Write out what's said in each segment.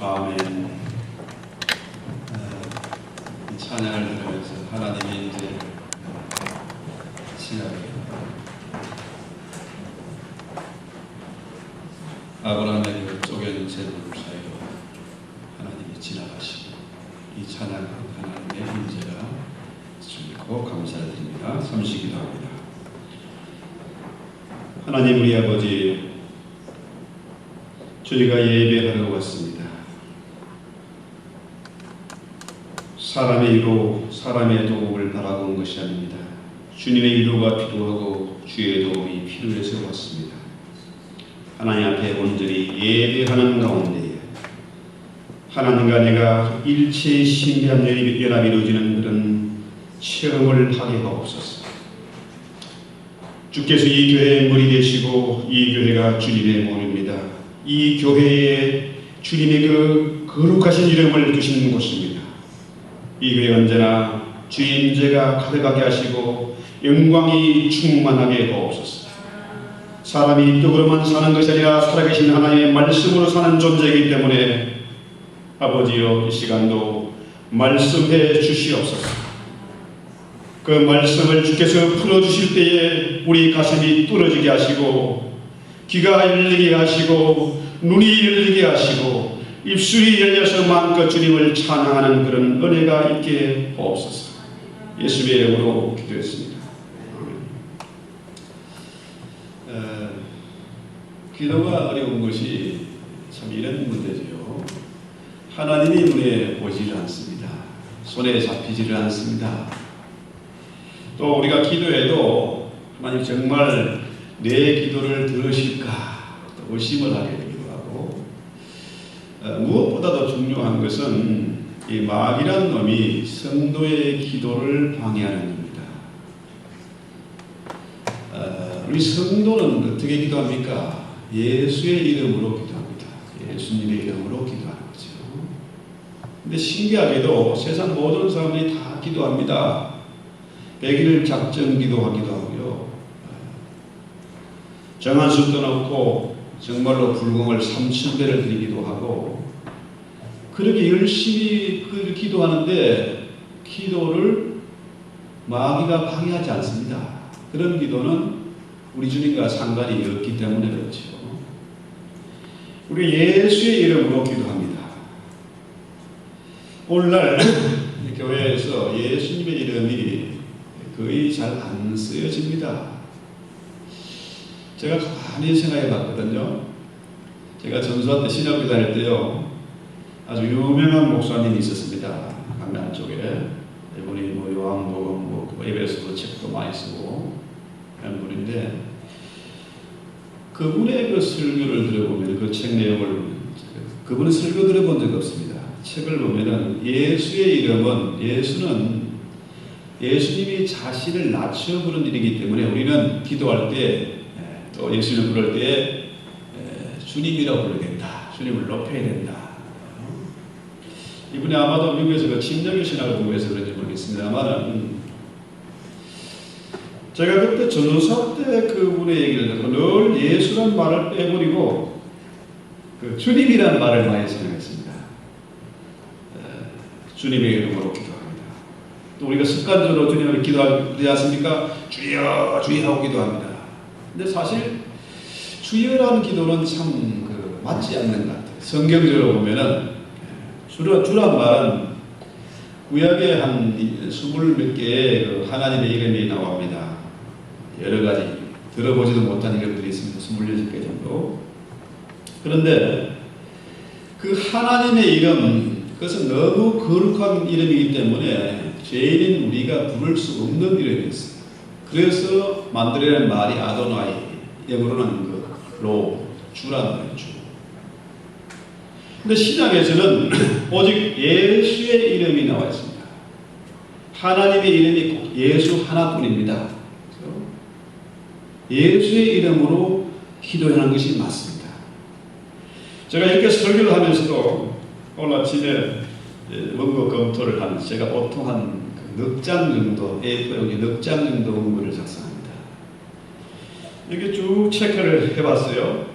아멘. 이 찬양을 들으면서 하나님이 이제 지나가요. 아브라함의 그 쪼개진 제물 사이로 하나님이 지나가시고 이 찬양을 하나님의 인재가 주고 감사를 드립니다. 잠시 기도합니다. 하나님 우리 아버지, 저희가 예배하러 왔습니다. 사람의 위로, 사람의 도움을 바라본 것이 아닙니다. 주님의 위로가 필요하고 주의 도움이 필요해서 왔습니다. 하나님 앞에 온전히 예배하는 가운데 하나님과 내가 일체의 신비한 연합이 이루어지는 그런 체험을 하게 하옵소서. 주께서 이 교회의 머리 되시고 이 교회가 주님의 몸입니다. 이 교회에 주님의 그 거룩하신 이름을 두시는 곳입니다. 이 교회 언제나 주의 임재가 가득하게 하시고 영광이 충만하게 하옵소서. 사람이 떡으로만 사는 것이 아니라 살아계신 하나님의 말씀으로 사는 존재이기 때문에 아버지여, 이 시간도 말씀해 주시옵소서. 그 말씀을 주께서 풀어주실 때에 우리 가슴이 뚫어지게 하시고 귀가 열리게 하시고 눈이 열리게 하시고 입술이 열려서 마음껏 주님을 찬양하는 그런 은혜가 있게 하옵소서. 예수의 이름으로 기도했습니다. 기도가 어려운 것이 참 이런 문제죠. 하나님이 눈에 보지를 않습니다. 손에 잡히지를 않습니다. 또 우리가 기도해도 하나님 정말 내 기도를 들으실까 또 의심을 하게 되기도 하고, 무엇보다도 중요한 것은 이 마귀란 놈이 성도의 기도를 방해하는 겁니다. 우리 성도는 어떻게 기도합니까? 예수의 이름으로 기도합니다. 예수님의 이름으로 기도하는 거죠. 근데 신기하게도 세상 모든 사람들이 다 기도합니다. 100일 작정 기도하기도 하고요. 정한 숫도 넣고 정말로 불공을 3000배를 드리기도 하고, 그렇게 열심히 기도하는데 기도를 마귀가 방해하지 않습니다. 그런 기도는 우리 주님과 상관이 없기 때문에 그렇죠. 우리 예수의 이름으로 기도합니다. 오늘날 교회에서 예수님의 이름이 거의 잘 안 쓰여집니다. 제가 가만히 생각해 봤거든요. 제가 전수할 때 신학교 다닐 때요, 아주 유명한 목사님이 있었습니다. 강남 쪽에. 이분이 뭐 요한복음, 에베소서 책도 많이 쓰고 그런 분인데, 그분의 그 설교를 들어보면 그 책 내용을, 그분의 설교 들어본 적 없습니다. 책을 보면은 예수의 이름은, 예수님이 자신을 낮춰 부른 일이기 때문에 우리는 기도할 때, 또 예수님을 부를 때 주님이라고 부르겠다. 주님을 높여야 된다. 이분이 아마도 미국에서 그 침략의 신학을 공부해서 그런지 모르겠습니다만, 제가 그때 전도사 때 그분의 얘기를 듣고 늘 예수란 말을 빼버리고 그 주님이란 말을 많이 생각했습니다. 주님의 이름으로 기도합니다. 또 우리가 습관적으로 주님을 기도하지 않습니까? 주여 주여 하고 기도합니다. 근데 사실 주여라는 기도는 참 맞지 않는 것 같아요. 성경적으로 보면은 주란 말은 구약에 한 20몇 개의 그 하나님의 이름이 나옵니다. 여러 가지 들어보지도 못한 이름들이 있습니다. 26개 정도. 그런데 그 하나님의 이름, 그것은 너무 거룩한 이름이기 때문에 죄인인 우리가 부를 수 없는 이름이었어요. 그래서 만들어낸 말이 아도나이, 영어로는 로, 주라는 거예요. 주. 근데 신약에서는 오직 예수의 이름이 나와 있습니다. 하나님의 이름이 꼭 예수 하나뿐입니다. 예수의 이름으로 기도하는 것이 맞습니다. 제가 이렇게 설교를 하면서도 오늘 아침에 원고 검토를 하는, 제가 보통 한 넉 장 정도, A4용지 넉 장 정도 원고를 작성합니다. 이렇게 쭉 체크를 해봤어요.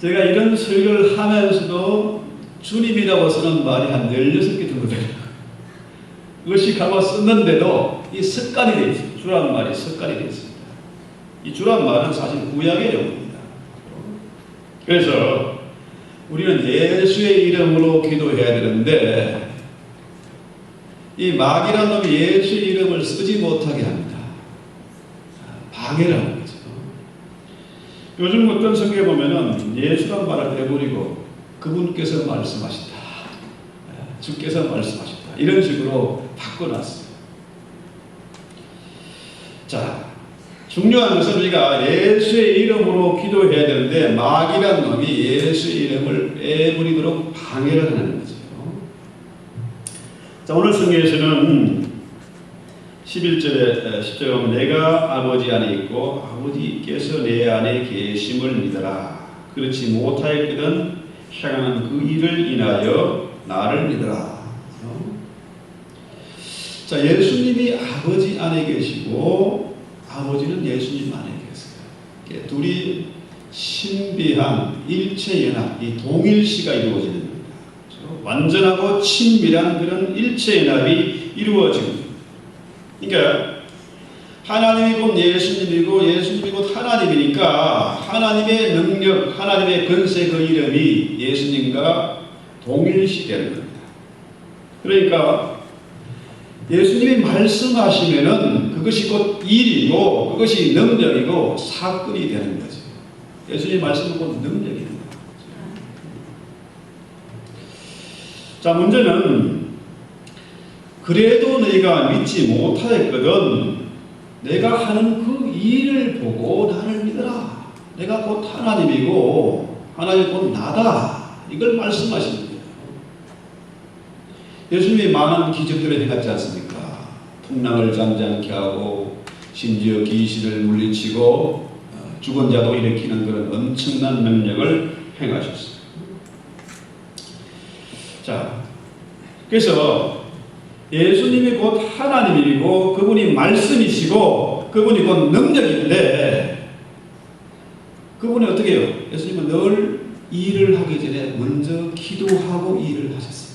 제가 이런 설교를 하면서도 주님이라고 쓰는 말이 한 16개 정도 돼요. 의식하고 썼는데도 이 습관이 되어 있어요. 주란 말이 습관이 되어 있습니다. 이 주란 말은 사실 구약의 용어입니다. 그래서 우리는 예수의 이름으로 기도해야 되는데 이 마귀란 놈이 예수의 이름을 쓰지 못하게 합니다. 방해를 하는 거죠. 요즘 어떤 성경에 보면은 예수란 말을 빼버리고 그분께서 말씀하신다. 주께서 말씀하신다. 이런 식으로 바꿔놨어요. 자, 중요한 것은 우리가 예수의 이름으로 기도해야 되는데 마귀란 놈이 예수의 이름을 빼버리도록 방해를 하는 거죠. 자, 오늘 성경에서는 11절에 10절에 보면 내가 아버지 안에 있고 아버지께서 내 안에 계심을 믿어라. 그렇지 못하였거든 향하는 그 일을 인하여 나를 믿어라. 자, 예수님이 아버지 안에 계시고 아버지는 예수님 안에 계세요. 둘이 신비한 일체 연합, 이 동일시가 이루어지는 겁니다. 완전하고 친밀한 그런 일체 연합이 이루어집니다. 그러니까 하나님이 곧 예수님이고 예수님이 곧 하나님이니까 하나님의 능력, 하나님의 권세 그 이름이 예수님과 동일시되는 겁니다. 그러니까 예수님이 말씀하시면은 그것이 곧 일이고 그것이 능력이고 사건이 되는 거죠. 예수님의 말씀은 곧 능력이 됩니다. 자, 문제는 그래도 너희가 믿지 못하였거든 내가 하는 그 일을 보고 나를 믿어라. 내가 곧 하나님이고 하나님이 곧 나다. 이걸 말씀하십니다. 예수님이 많은 기적들을 행하지 않습니까? 풍랑을 잠잠케 하고 심지어 귀신을 물리치고 죽은 자도 일으키는 그런 엄청난 능력을 행하셨어요. 자, 그래서 예수님이 곧 하나님이고 그분이 말씀이시고 그분이 곧 능력인데 그분이 어떻게 해요? 예수님은 늘 일을 하기 전에 먼저 기도하고 일을 하셨어요.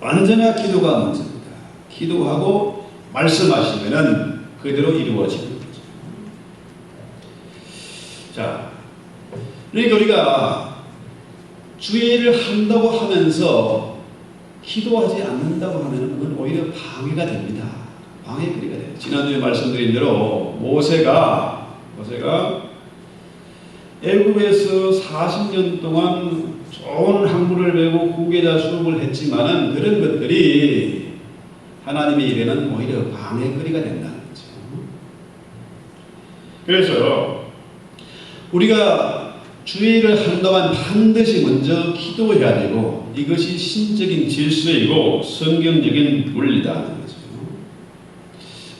완전한 기도가 먼저입니다. 기도하고 말씀하시면은 그대로 이루어지는 거죠. 자, 그러니까 우리가 주의를 한다고 하면서 기도하지 않는다고 하면 그건 오히려 방해가 됩니다. 방해거리가 돼요. 지난주에 말씀드린 대로 모세가 애굽에서 40년 동안 좋은 학문을 배우고 후계자 수업을 했지만은 그런 것들이 하나님의 일에는 오히려 방해거리가 된다는 거죠. 그래서 우리가 주의를 한동안 반드시 먼저 기도해야 되고 이것이 신적인 질서이고 성경적인 원리다는 거죠.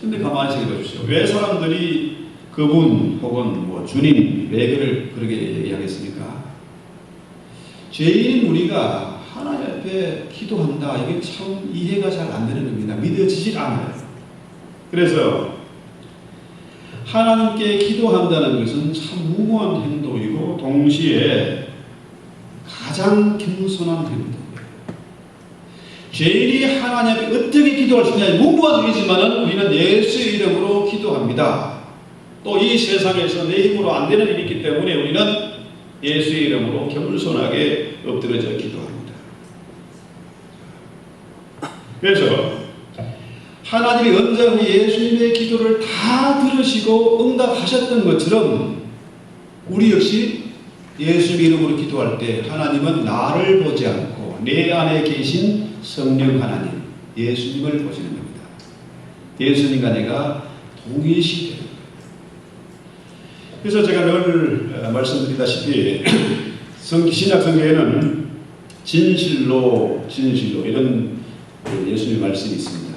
그런데 가만히 생각해 보십시오. 왜 사람들이 그분 혹은 뭐 주님 왜 그렇게 얘기하겠습니까? 죄인인 우리가 하나님 앞에 기도한다. 이게 참 이해가 잘 안 되는 겁니다. 믿어지질 않아요. 그래서 하나님께 기도한다는 것은 참 무모한 행동이고 동시에 가장 겸손한 행동이에요. 죄인이 하나님 앞에 어떻게 기도할 수 있냐 무모한 일이지만 우리는 예수의 이름으로 기도합니다. 또 이 세상에서 내 힘으로 안 되는 일이 있기 때문에 우리는 예수의 이름으로 겸손하게 엎드려져 기도합니다. 그래서 하나님이 언제나 예수님의 기도를 다 들으시고 응답하셨던 것처럼 우리 역시 예수의 이름으로 기도할 때 하나님은 나를 보지 않고 내 안에 계신 성령 하나님 예수님을 보시는 겁니다. 예수님과 내가 동일시 되는 겁니다. 그래서 제가 늘 말씀드리다시피 신약 성경에는 진실로 이런 예수님의 말씀이 있습니다.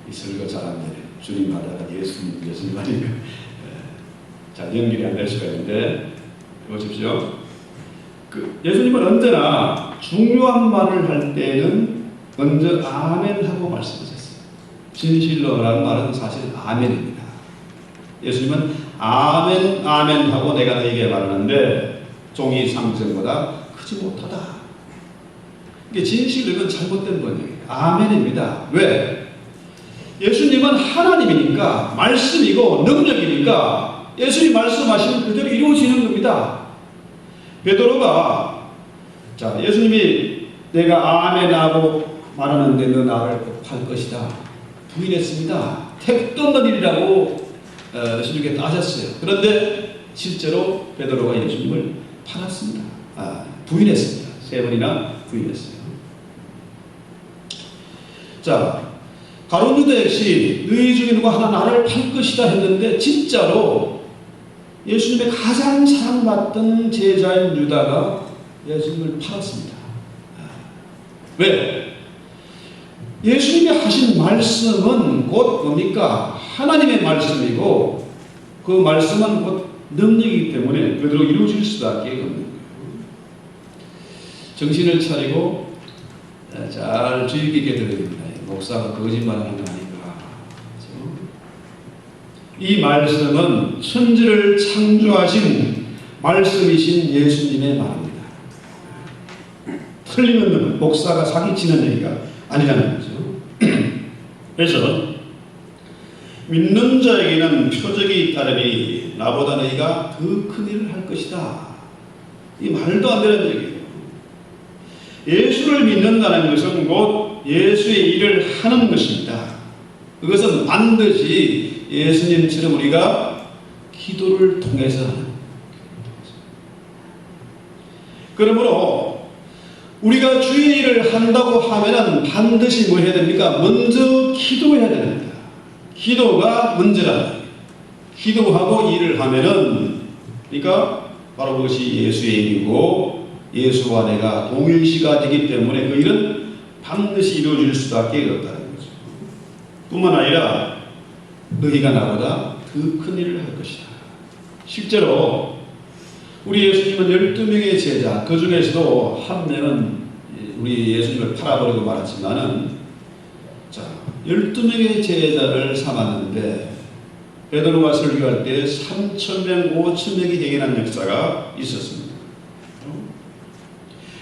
이 설교 잘하는데 주님 말하다가 예수님 말이니까 잘 연결이 안 될 수가 있는데 보십시오. 예수님은 언제나 중요한 말을 할 때는 먼저 아멘 하고 말씀하셨어요. 진실로라는 말은 사실 아멘입니다. 예수님은 아멘 하고 내가 너에게 말하는데 종이 상전보다 크지 못하다. 이게 진실은 잘못된 번역이에요. 아멘입니다. 왜? 예수님은 하나님이니까, 말씀이고 능력이니까 예수님 말씀하시면 그대로 이루어지는 겁니다. 베드로가 예수님이 내가 아멘하고 말하는데 너 나를 꼭 팔 것이다 부인했습니다. 택도 없는 일이라고 예수님께 따졌어요. 그런데 실제로 베드로가 예수님을 팔았습니다. 부인했습니다. 3번이나 부인했어요. 가룟 유다 역시 너희 중에 누가 하나 나를 팔 것이다 했는데 진짜로 예수님의 가장 사랑받던 제자인 유다가 예수님을 팔았습니다. 왜? 예수님이 하신 말씀은 곧 뭡니까? 하나님의 말씀이고 그 말씀은 곧 능력이기 때문에 그대로 이루어질 수밖에 없는 거예요. 정신을 차리고 잘 주의 깊게 들어야 됩니다. 목사가 거짓말하는 거 아닌가. 이 말씀은 천지를 창조하신 말씀이신 예수님의 말입니다. 틀리면 목사가 사기치는 얘기가 아니라는 거죠. 그래서 믿는 자에게는 표적이 따르니 나보다 너희가 더 큰 일을 할 것이다. 이 말도 안 되는 얘기예요. 예수를 믿는다는 것은 곧 예수의 일을 하는 것입니다. 그것은 반드시 예수님처럼 우리가 기도를 통해서 하는 것입니다. 그러므로 우리가 주의 일을 한다고 하면은 반드시 뭐 해야 됩니까? 먼저 기도해야 됩니다. 기도가 먼저라. 기도하고 일을 하면은 그러니까 바로 그것이 예수의 일이고 예수와 내가 동일시가 되기 때문에 그 일은 반드시 이루어질 수밖에 없다는 거죠. 뿐만 아니라 너희가 나보다 더 큰 일을 할 것이다. 실제로 우리 예수님은 12명의 제자, 그 중에서도 한 명은 우리 예수님을 팔아버리고 말았지만은 12명의 제자를 삼았는데 베드로가 설교할 때 3,000명, 5,000명이 대견한 역사가 있었습니다.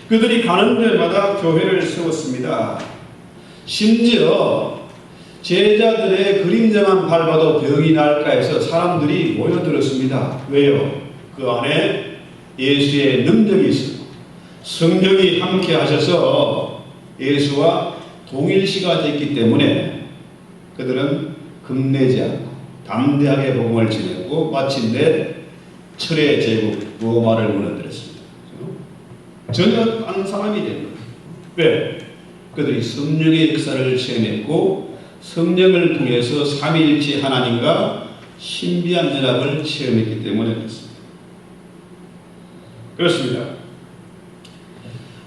그들이 가는 데마다 교회를 세웠습니다. 심지어 제자들의 그림자만 밟아도 병이 날까 해서 사람들이 모여들었습니다. 왜요? 그 안에 예수의 능력이 있었고 성령이 함께 하셔서 예수와 동일시가 됐기 때문에 그들은 겁내지 않고 담대하게 복음을 전했고 마침내 철의 제국 로마를 무너뜨렸습니다. 전혀 다른 사람이 된 거예요. 왜? 그들이 성령의 역사를 체험했고 성령을 통해서 삼위일체 하나님과 신비한 연합을 체험했기 때문에 그렇습니다. 그렇습니다.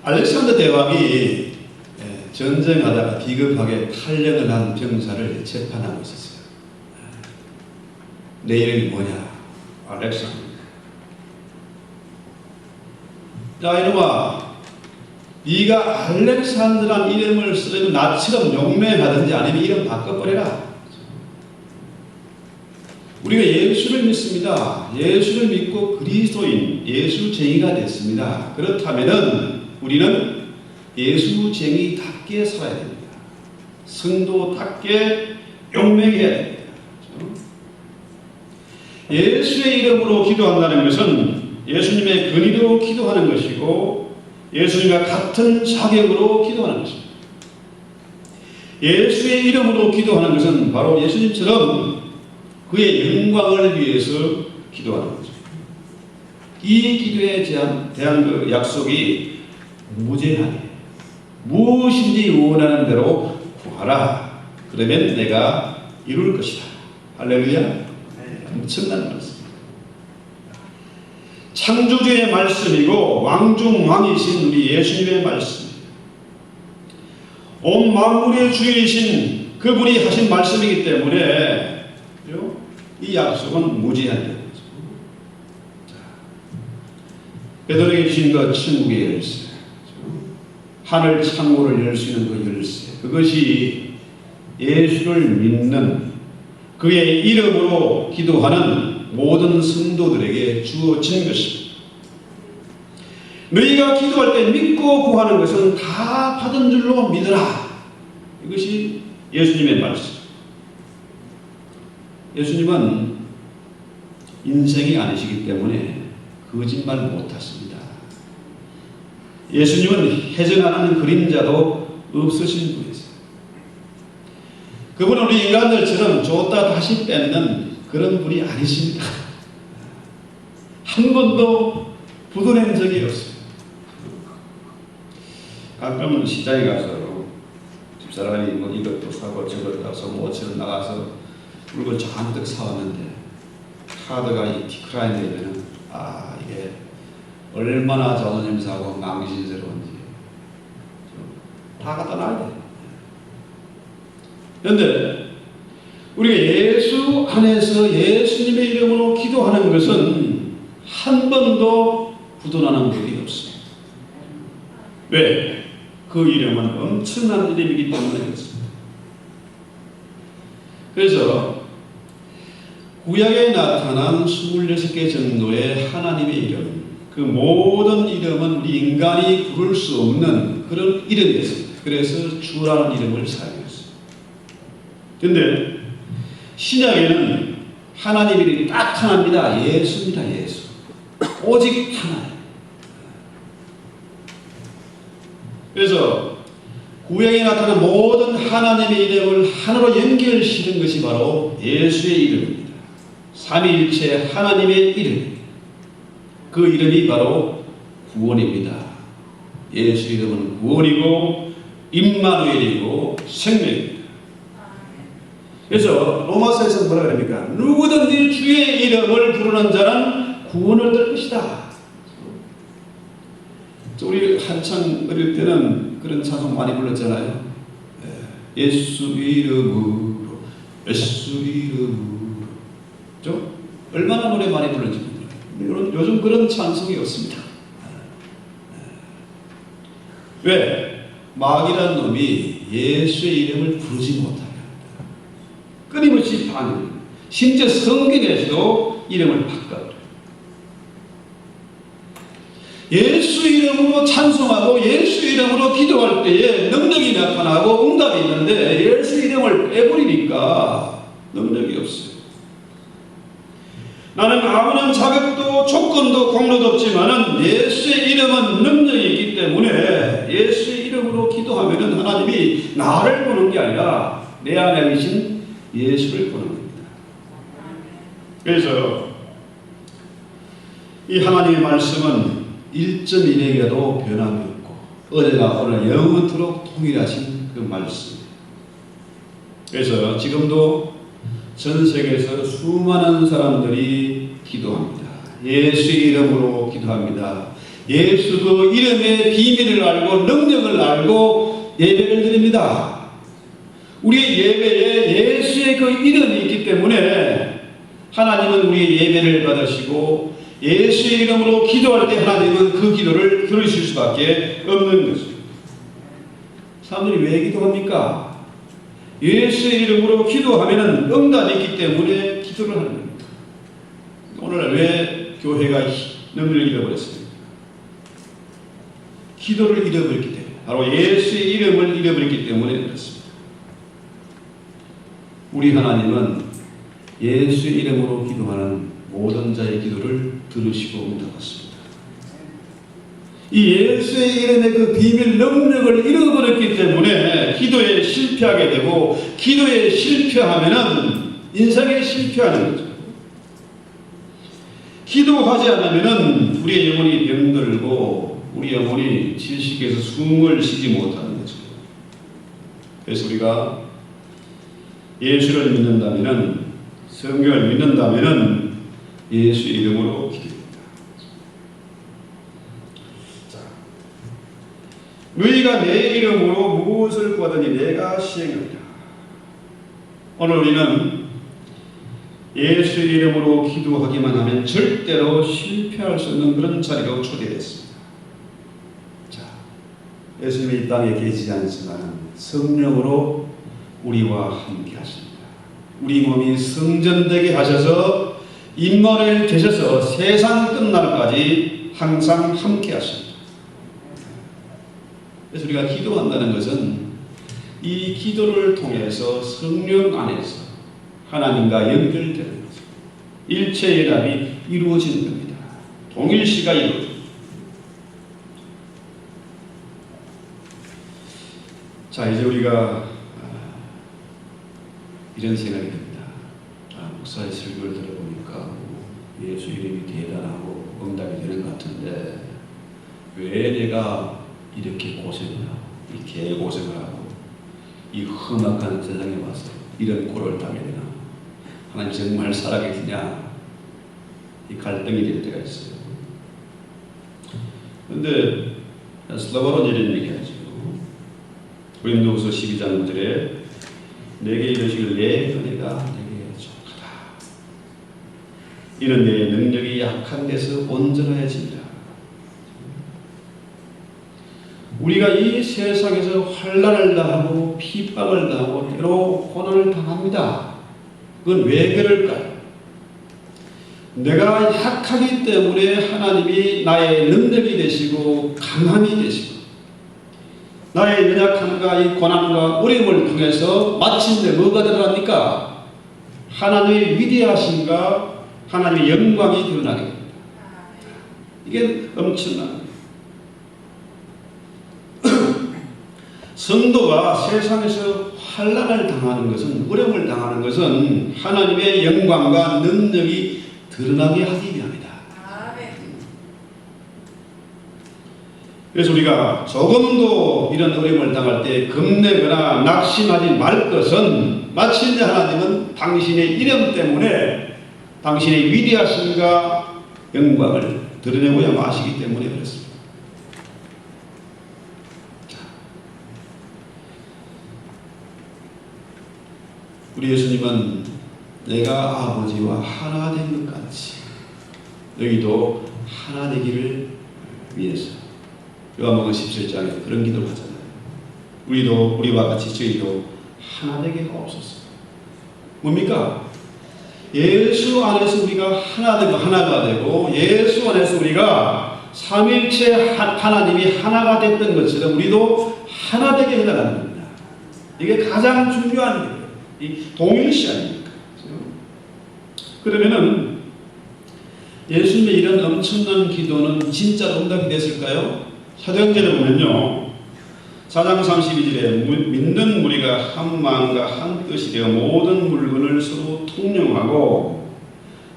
알렉산더 대왕이 전쟁하다가 비겁하게 탈령을 한 병사를 재판하고 있었어요. 내 이름이 뭐냐? 알렉산더. 자, 이놈아, 네가 알렉산더란 이름을 쓰려면 나처럼 용맹하든지 아니면 이름 바꿔버려라. 우리가 예수를 믿습니다. 예수를 믿고 그리스도인, 예수쟁이가 됐습니다. 그렇다면은 우리는 예수쟁이답게 살아야 됩니다. 성도답게 용맹해야 됩니다. 예수의 이름으로 기도한다는 것은 예수님의 권위로 기도하는 것이고 예수님과 같은 자격으로 기도하는 것입니다. 예수의 이름으로 기도하는 것은 바로 예수님처럼 그의 영광을 위해서 기도하는 거죠. 이 기도에 대한 그 약속이 무제한이에요. 무엇인지 원하는 대로 구하라. 그러면 내가 이룰 것이다. 할렐루야. 엄청난 말씀입니다. 창조주의 말씀이고 왕중 왕이신 우리 예수님의 말씀입니다. 온 만물의 주이신 그분이 하신 말씀이기 때문에 이 약속은 무제한이에요. 베드로에게 주신 그 천국의 열쇠, 하늘 창고를 열 수 있는 그 열쇠, 그것이 예수를 믿는 그의 이름으로 기도하는 모든 성도들에게 주어진 것입니다. 너희가 기도할 때 믿고 구하는 것은 다 받은 줄로 믿으라. 이것이 예수님의 말씀. 예수님은 인생이 아니시기 때문에 거짓말 못하십니다. 예수님은 해정하는 그림자도 없으신 분이세요. 그분은 우리 인간들처럼 줬다 다시 뺏는 그런 분이 아니십니다. 한 번도 부도낸 적이 없어요. 가끔은 시장에 가서 집사람이 뭐 이것도 사고 저것도 사서 뭐 5천원 나가서 물건 잔뜩 사왔는데 카드가 이 디크라인 되면은 이게 얼마나 자존심 상하고 망신스러운지 다 갖다 놔야 돼. 그런데 우리가 예수 안에서 예수님의 이름으로 기도하는 것은 한 번도 부도나는 적이 없습니다. 왜? 그 이름은 엄청난 이름이기 때문에 그렇습니다. 그래서 구약에 나타난 26개 정도의 하나님의 이름, 그 모든 이름은 우리 인간이 부를 수 없는 그런 이름이었습니다. 그래서 주라는 이름을 사용했습니다. 그런데 신약에는 하나님 이름이 딱 하나입니다. 예수입니다. 예수. 오직 하나예요. 그래서 구약에 나타난 모든 하나님의 이름을 하나로 연결시키는 것이 바로 예수의 이름입니다. 삼위일체 하나님의 이름. 그 이름이 바로 구원입니다. 예수 이름은 구원이고 임마누엘이고 생명입니다. 그래서 로마서에서 뭐라 그럽니까? 누구든지 주의 이름을 부르는 자는 구원을 얻을 것이다. 우리 한창 어릴 때는 그런 찬송 많이 불렀잖아요. 예수 이름으로, 예수 이름으로. 죠? 얼마나 노래 많이 불렀는지 몰라요. 요즘 그런 찬송이 없습니다. 왜? 마귀란 놈이 예수의 이름을 부르지 못하게 합니다. 끊임없이 반응합니다. 심지어 성경에서도 이름을 바꿔요. 예수 이름으로 찬송하고 예수 이름으로 기도할 때에 능력이 나타나고 응답이 있는데 예수 이름을 빼버리니까 능력이 없어요. 나는 아무런 자격도 조건도 공로도 없지만은 예수의 이름은 능력이 있기 때문에 예수의 이름으로 기도하면은 하나님이 나를 보는 게 아니라 내 안에 계신 예수를 보는 겁니다. 그래서 이 하나님의 말씀은 1.1에게도 변함이 없고 어제나 오늘 영원토록 동일하신 그 말씀. 그래서 지금도 전 세계에서 수많은 사람들이 기도합니다. 예수의 이름으로 기도합니다. 예수 그 이름의 비밀을 알고 능력을 알고 예배를 드립니다. 우리의 예배에 예수의 그 이름이 있기 때문에 하나님은 우리의 예배를 받으시고 예수의 이름으로 기도할 때 하나님은 그 기도를 들으실 수밖에 없는 것입니다. 사람들이 왜 기도합니까? 예수의 이름으로 기도하면 응답이 있기 때문에 기도를 하는 겁니다. 오늘 왜 교회가 능력을 잃어버렸습니까? 기도를 잃어버렸기 때문에, 바로 예수의 이름을 잃어버렸기 때문에 그렇습니다. 우리 하나님은 예수의 이름으로 기도하는 모든 자의 기도를 들으시고 응답하십니다. 이 예수의 이름의 그 비밀 능력을 잃어버렸기 때문에 기도에 실패하게 되고, 기도에 실패하면은 인생에 실패하는 거죠. 기도하지 않으면은 우리의 영혼이 병들고 우리 영혼이 질식해서 숨을 쉬지 못하는 거죠. 그래서 우리가 예수를 믿는다면은, 성경을 믿는다면은 예수 이름으로 기도합니다. 자, 너희가 내 이름으로 무엇을 구하더니 내가 시행하리라. 오늘 우리는 예수 이름으로 기도하기만 하면 절대로 실패할 수 없는 그런 자리로 초대됐습니다. 자, 예수님이 이 땅에 계시지 않지만 성령으로 우리와 함께 하십니다. 우리 몸이 성전되게 하셔서 임마누엘 되셔서 세상 끝날까지 항상 함께 하십니다. 그래서 우리가 기도한다는 것은 이 기도를 통해서 성령 안에서 하나님과 연결되는 거죠. 일체의 연합이 이루어지는 겁니다. 동일시가 이루어집니다. 자, 이제 우리가 이런 생각이 듭니다. 목사의 설교를 들어보니까 예수 이름이 대단하고 응답이 되는 것 같은데 왜 내가 이렇게 고생을 하고 이 개고생을 하고 이 험악한 세상에 와서 이런 꼴을 당해야 되나? 하나님 정말 살아계시냐? 이 갈등이 될 때가 있어요. 그런데 슬로바론 이런 얘기하죠. 고린도후서 12장 9절에 내게 이르시길 내 은혜가 내게 족하다. 이는 내 능력이 약한 데서 온전해진다. 우리가 이 세상에서 환난을 당하고 핍박을 당하고 때로 고난을 당합니다. 그건 왜 그럴까요? 내가 약하기 때문에 하나님이 나의 능력이 되시고 강함이 되시고 나의 연약함과 이 고난과 어려움을 통해서 마침내 뭐가 드러납니까? 하나님의 위대하심과 하나님의 영광이 드러나게 됩니다. 이게 엄청난 성도가 세상에서 환난을 당하는 것은 어려움을 당하는 것은 하나님의 영광과 능력이 드러나게 하기 위함이다. 그래서 우리가 조금도 이런 어려움을 당할 때 겁내거나 낙심하지 말 것은 마침내 하나님은 당신의 이름 때문에 당신의 위대하심과 영광을 드러내고야 마시기 때문에 그렇습니다. 우리 예수님은 내가 아버지와 하나 된 것 같이 너희도 하나 되기를 위해서 요한복음 17장에 그런 기도를 하잖아요. 우리도 우리와 같이 저희도 하나 되게 하옵소서. 뭡니까? 예수 안에서 우리가 하나 되고 하나가 되고 예수 안에서 우리가 삼일체 하나님이 하나가 됐던 것처럼 우리도 하나 되게 해나가는 겁니다. 이게 가장 중요한 거예요. 이 동일시 아닙니까? 그러면은 예수님의 이런 엄청난 기도는 진짜 응답이 됐을까요? 사도행전에 보면요 4장 32절에 믿는 무리가 한 마음과 한 뜻이 되어 모든 물건을 서로 통용하고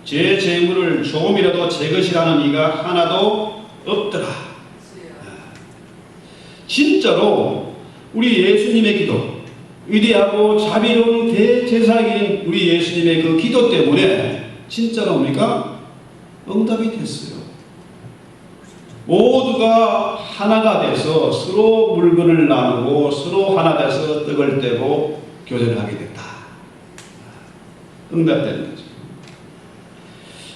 제 재물을 조금이라도 제 것이라는 이가 하나도 없더라. 진짜로 우리 예수님의 기도 위대하고 자비로운 대제사장인 우리 예수님의 그 기도 때문에 진짜로 뭡니까? 응답이 됐어요. 모두가 하나가 돼서 서로 물건을 나누고 서로 하나 돼서 떡을 떼고 교제를 하게 됐다. 응답되는 거죠.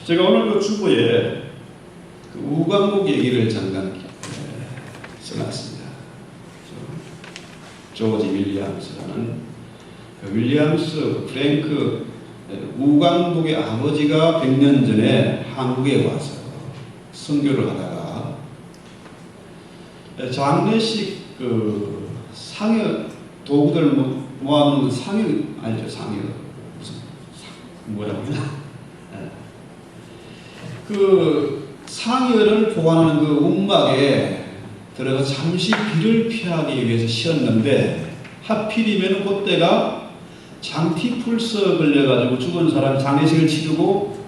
제가 오늘 그 주보에 그 우광국 얘기를 잠깐 써놨습니다. 조지 윌리엄스라는 윌리엄스 프랭크 우광국의 아버지가 100년 전에 한국에 와서 선교를 하다가 장례식 그 상여 도구들 모아놓는 상여 알죠? 상여 무슨 뭐라고 하나? 그 상여를 보관하는 그 움막에 들어가 잠시 비를 피하기 위해서 쉬었는데 하필이면 그때가 장티풀서 걸려가지고 죽은 사람 장례식을 치르고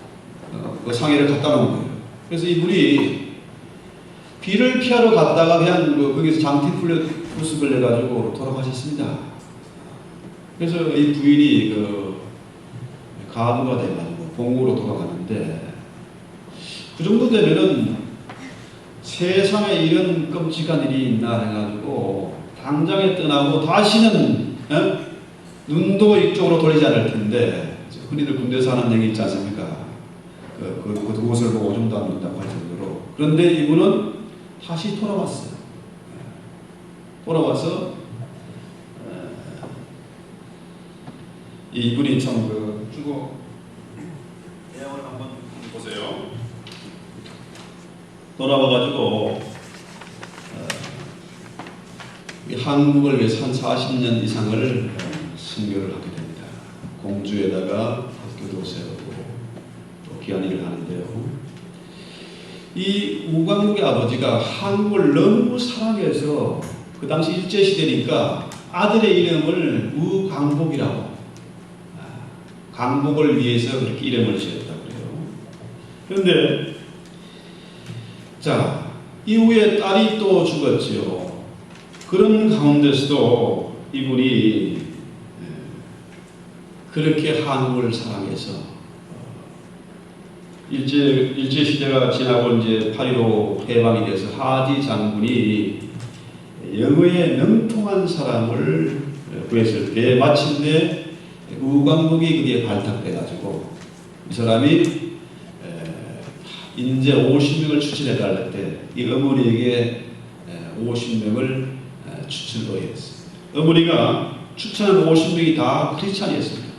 그 상여를 갖다 놓은 거예요. 그래서 이분이 비를 피하러 갔다가 그냥 거기서 장티풀서 걸려가지고 돌아가셨습니다. 그래서 이 부인이 그 가부가 돼가지고 봉우로 돌아가는데 그 정도 되면은 세상에 이런 끔찍한 일이 있나 해가지고 당장에 떠나고 다시는 눈도 이쪽으로 돌리지 않을 텐데 흔히들 군대에서 하는 얘기 있지 않습니까? 그곳을 보고 오줌도 안 눈다고 할 정도로. 그런데 이분은 다시 돌아왔어요. 돌아와서 이분이 참 주고 내용을 한번 보세요. 돌아와가지고 한국을 위해서 한 40년 이상을 선교를 하게 됩니다. 공주에다가 학교도 세우고 또 귀한 일을 하는데요. 이 우광국의 아버지가 한국을 너무 사랑해서 그 당시 일제시대니까 아들의 이름을 우광복이라고, 광복을 위해서 그렇게 이름을 지었다고 그래요. 그런데 자, 이후에 딸이 또 죽었지요. 그런 가운데서도 이분이 그렇게 한국을 사랑해서 일제시대가 지나고 이제 8.15 해방이 돼서 하지 장군이 영어에 능통한 사람을 구했을 때 마침내 우광복이 그게 발탁돼가지고 이 사람이 인재 50명을 추천해달랄 때 이 어머니에게 50명을 추천도 했습니다. 어머니가 추천한 50명이 다 크리스찬이었습니다.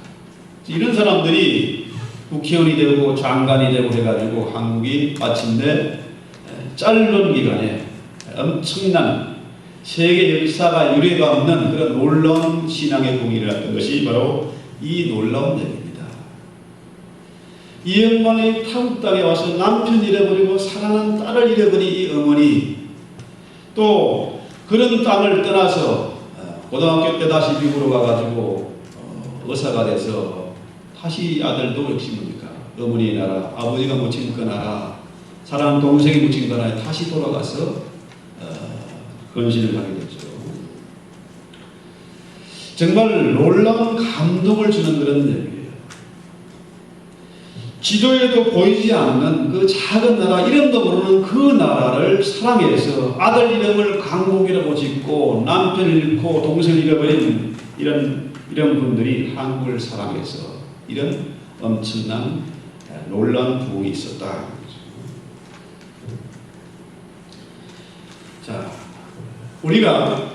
이런 사람들이 국회의원이 되고 장관이 되고 해가지고 한국이 마침내 짧은 기간에 엄청난 세계 역사가 유례가 없는 그런 놀라운 신앙의 공의를 했던 것이 바로 이 놀라운 얘기입니다. 이 양반이 타국 땅에 와서 남편 잃어버리고 사랑하는 딸을 잃어버린 이 어머니, 또 그런 땅을 떠나서 고등학교 때 다시 미국으로 가가지고 의사가 돼서 다시 아들도 역시 뭡니까? 어머니의 나라, 아버지가 묻힌 그 나라, 사랑하는 동생이 묻힌 그 나라에 다시 돌아가서 헌신을 하게 됐죠. 정말 놀라운 감동을 주는 그런 얘기예요. 지도에도 보이지 않는 그 작은 나라, 이름도 모르는 그 나라를 사랑해서 아들 이름을 강복이라고 짓고 남편을 잃고 동생을 잃어버린 이런 분들이 한국을 사랑해서 이런 엄청난 놀라운 부흥이 있었다. 자, 우리가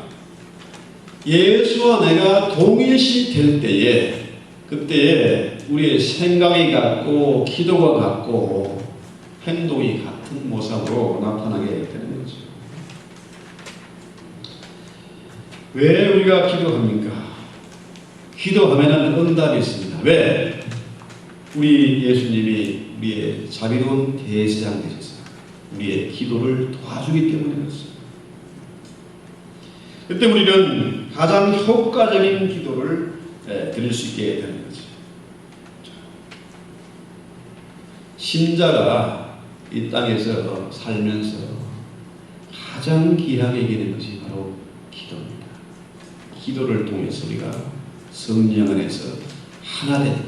예수와 내가 동일시 될 때에 그때에 우리의 생각이 같고 기도가 같고 행동이 같은 모습으로 나타나게 되는 거죠. 왜 우리가 기도합니까? 기도하면 응답이 있습니다. 왜? 우리 예수님이 우리의 자비로운 대제사장 되셔서 우리의 기도를 도와주기 때문에 그렇습니다. 그때 우리는 가장 효과적인 기도를 드릴 수 있게 되는 거죠. 신자가 이 땅에서 살면서 가장 귀하게 여기는 것이 바로 기도입니다. 기도를 통해서 우리가 성령 안에서 하나 되는 것.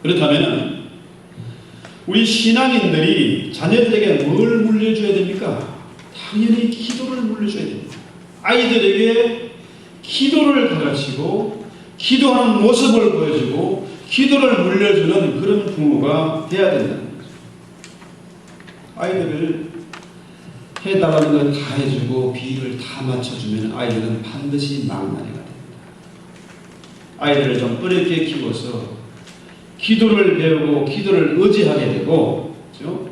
그렇다면 우리 신앙인들이 자녀들에게 뭘 물려줘야 됩니까? 당연히 기도를 물려줘야 됩니다. 아이들에게 기도를 가르치고 기도하는 모습을 보여주고 기도를 물려주는 그런 부모가 돼야 된다는 거죠. 아이들을 해달라는 걸 다 해주고 비위를 다 맞춰주면 아이들은 반드시 망나니가 됩니다. 아이들을 좀 어렵게 키워서 기도를 배우고 기도를 의지하게 되고, 그렇죠?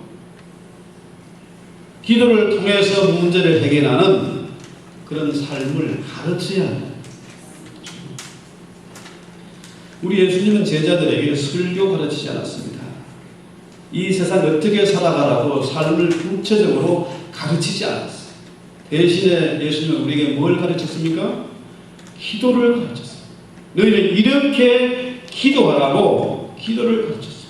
기도를 통해서 문제를 해결하는 그런 삶을 가르쳐야 합니다. 우리 예수님은 제자들에게 설교 가르치지 않았습니다. 이 세상 어떻게 살아가라고 삶을 구체적으로 가르치지 않았어요. 대신에 예수님은 우리에게 뭘 가르쳤습니까? 기도를 가르쳤어요. 너희는 이렇게 기도하라고 기도를 가르쳤습니다.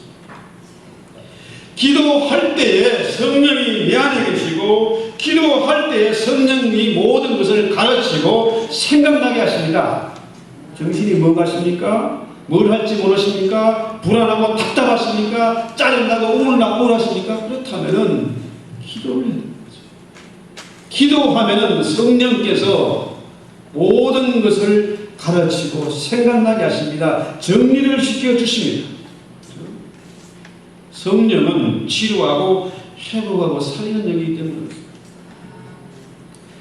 기도할 때에 성령이 내 안에 계시고 기도할 때에 성령이 모든 것을 가르치고 생각나게 하십니다. 정신이 뭐가 하십니까? 뭘 할지 모르십니까? 불안하고 답답하십니까? 짜증나고 우울하십니까? 그렇다면은 기도를 해야 됩니다. 기도하면은 성령께서 모든 것을 가르치고 생각나게 하십니다. 정리를 시켜 주십니다. 성령은 치료하고 회복하고 살리는 영이기 때문에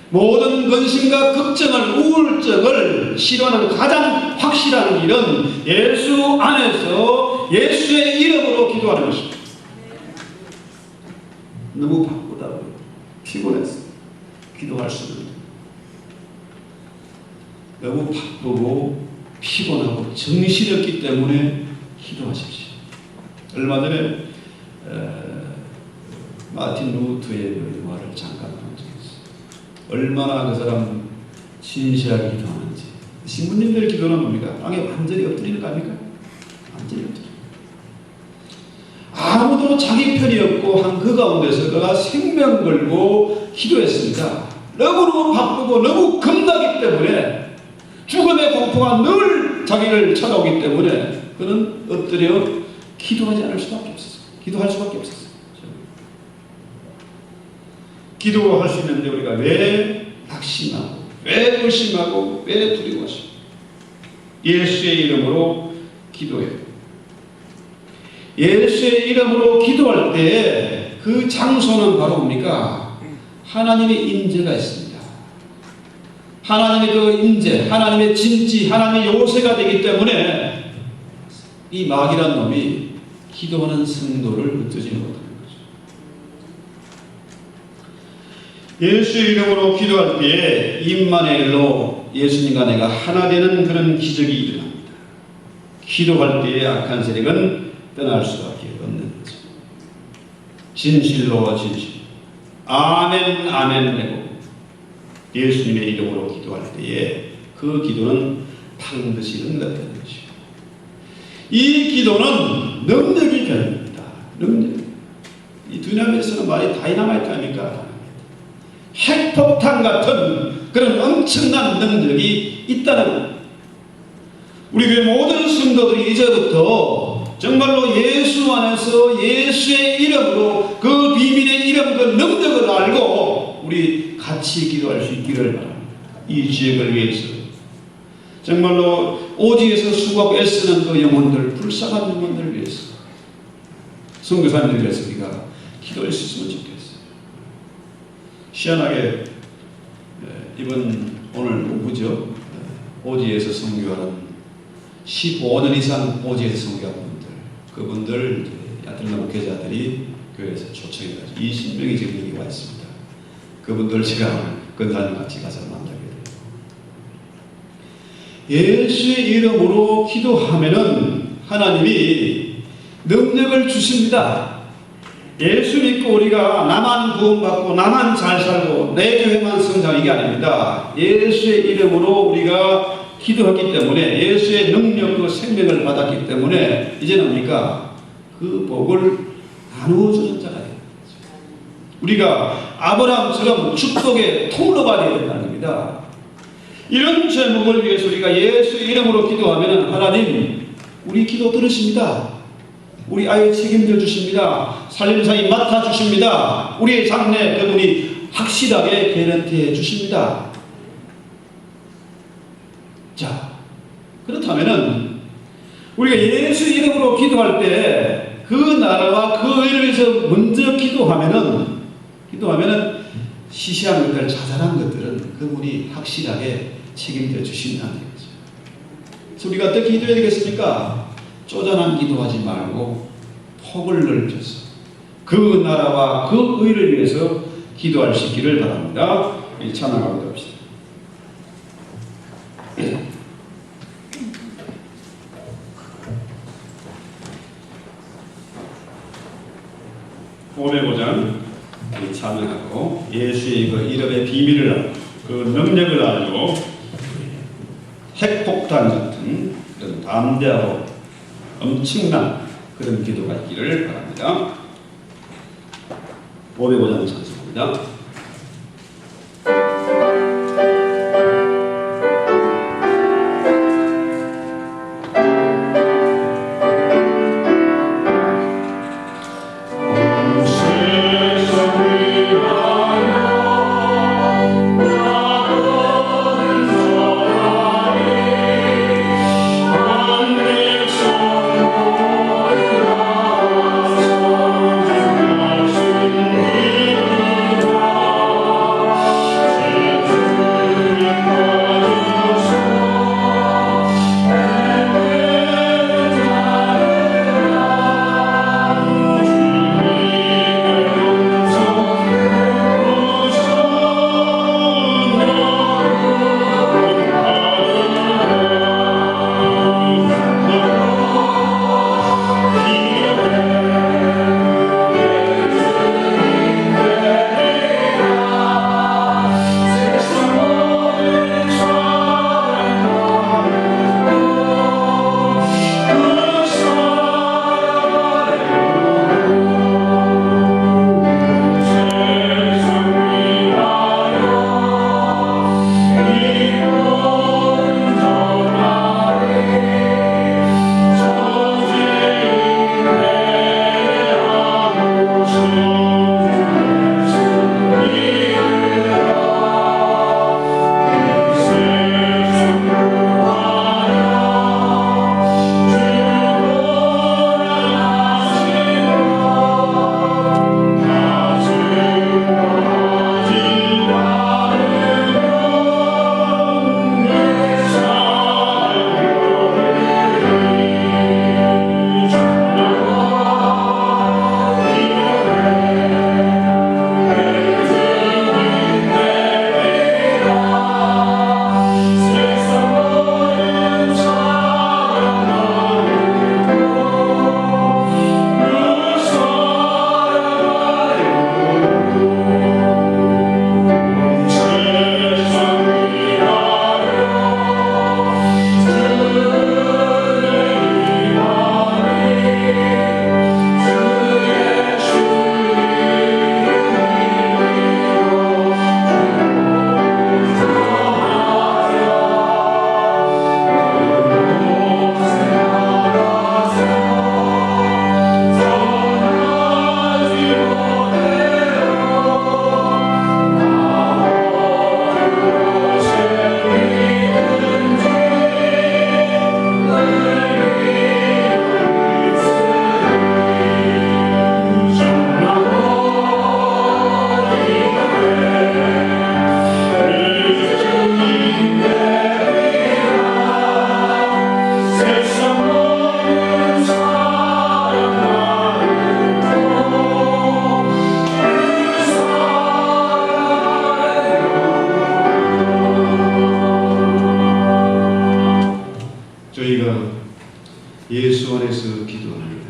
모든 근심과 걱정을, 우울증을 치료하는 가장 확실한 길은 예수 안에서 예수의 이름으로 기도하는 것입니다. 너무 바쁘다고 피곤해서 기도할 수 없는 너무 바쁘고 피곤하고 정신없기 때문에 기도하십시오. 얼마 전에 마틴 루터의 영화를 잠깐 본 적이 있어요. 얼마나 그 사람 진실하게 기도하는지. 신부님들의 기도는 뭡니까? 땅에 완전히 엎드리는 거 아닙니까? 완전히 엎드리는 아무도 자기 편이 없고 한 그 가운데서 그가 생명 걸고 기도했습니다. 너무너무 바쁘고 너무 겁나기 때문에 죽음의 공포가 늘 자기를 찾아오기 때문에 그는 엎드려 기도하지 않을 수밖에 없었어요. 기도할 수밖에 없었어요. 기도할 수 있는데 우리가 왜 낙심하고 왜 의심하고 왜 두려워하시고 예수의 이름으로 기도해요. 예수의 이름으로 기도할 때 그 장소는 바로 뭡니까? 하나님의 임재가 있습니다. 하나님의 그 임재, 하나님의 진지, 하나님의 요새가 되기 때문에 이 마귀란 놈이 기도하는 성도를 흩어지지 못하는 거죠. 예수의 이름으로 기도할 때에 임마누엘로 예수님과 내가 하나 되는 그런 기적이 일어납니다. 기도할 때에 악한 세력은 떠날 수밖에 없는 거죠. 진실로 진실. 아멘 아멘 되고 예수님의 이름으로 기도할 때에 그 기도는 반드시 응답되는 것이고 이 기도는 능력이 됩니다. 능력. 이 두나미에서는 말이 다이나마이트 아닙니까? 핵폭탄 같은 그런 엄청난 능력이 있다는 겁니다. 우리 교회 모든 성도들이 이제부터 정말로 예수 안에서 예수의 이름으로 그 비밀의 이름 그 능력을 알고 우리 같이 기도할 수 있기를 바랍니다. 이 지역을 위해서 정말로 오지에서 수고하고 애쓰는 그 영혼들, 불쌍한 영혼들을 위해서 선교사님들 위해서 우리가 기도할 수 있으면 좋겠어요. 희한하게 이번 오늘 오후죠. 오지에서 선교하는 15년 이상 오지에서 선교한 분들, 그분들 야들나 목회자들이 교회에서 초청해가지고 20명이 지금 여기 와 있습니다. 그분들 제가 근사님 같이 가서 만나게 돼요. 예수의 이름으로 기도하면은 하나님이 능력을 주십니다. 예수 믿고 우리가 나만 구원받고 나만 잘 살고 내 교회만 성장 이게 아닙니다. 예수의 이름으로 우리가 기도했기 때문에 예수의 능력 그 생명을 받았기 때문에 이제는 뭡니까? 그 복을 나누어주는 자가 됩니다. 우리가 아브라함처럼 축복의 통로가 되어야 된다는 겁니다. 이런 제목을 위해서 우리가 예수의 이름으로 기도하면 하나님 우리 기도 들으십니다. 우리 아이 책임져 주십니다. 살림살이 맡아 주십니다. 우리의 장래 그분이 확실하게 개런티해 주십니다. 자, 그렇다면은 우리가 예수 이름으로 기도할 때 그 나라와 그 의를 위해서 먼저 기도하면은 시시한 것들, 자잘한 것들은 그분이 확실하게 책임져 주신다는 거죠. 그래서 우리가 어떻게 기도해야 되겠습니까? 쪼잔한 기도하지 말고 폭을 넓혀서 그 나라와 그 의를 위해서 기도할 수 있기를 바랍니다. 찬양하고 갑시다. 오매고장 찬양하고 예수의 그 이름의 비밀을 알고 그 능력을 알고 핵폭탄 같은 그런 담대하고 엄청난 그런 기도가 있기를 바랍니다. 오매고장 찬송합니다. Oh 안에서 기도합니다.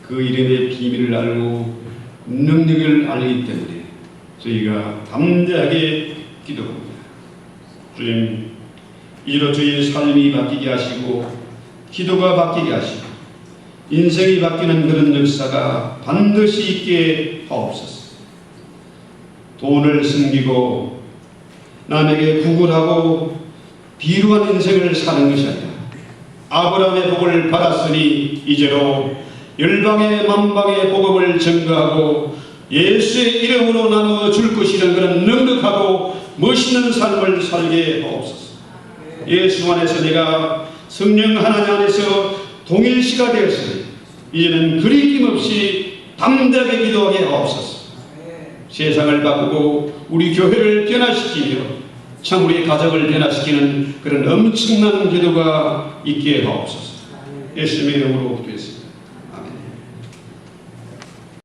그 이름의 비밀을 알고 능력을 알기 때문에 저희가 담대하게 기도합니다. 주님, 이로 저희의 삶이 바뀌게 하시고 기도가 바뀌게 하시고 인생이 바뀌는 그런 역사가 반드시 있게 하옵소서. 돈을 숨기고 남에게 구걸하고 비루한 인생을 사는 것이 아니라 아브라함의 복을 받았으니 이제로 열방의 만방의 복음을 증거하고 예수의 이름으로 나누어 줄 것이라는 그런 능력하고 멋있는 삶을 살게 하옵소서. 예수 안에서 내가 성령 하나님 안에서 동일시가 되었으니 이제는 그리낌 없이 담대하게 기도하게 하옵소서. 세상을 바꾸고 우리 교회를 변화시키며 참 우리 가정을 변화시키는 그런 엄청난 기도가 있게 하옵소서. 예수님의 이름으로 기도했습니다.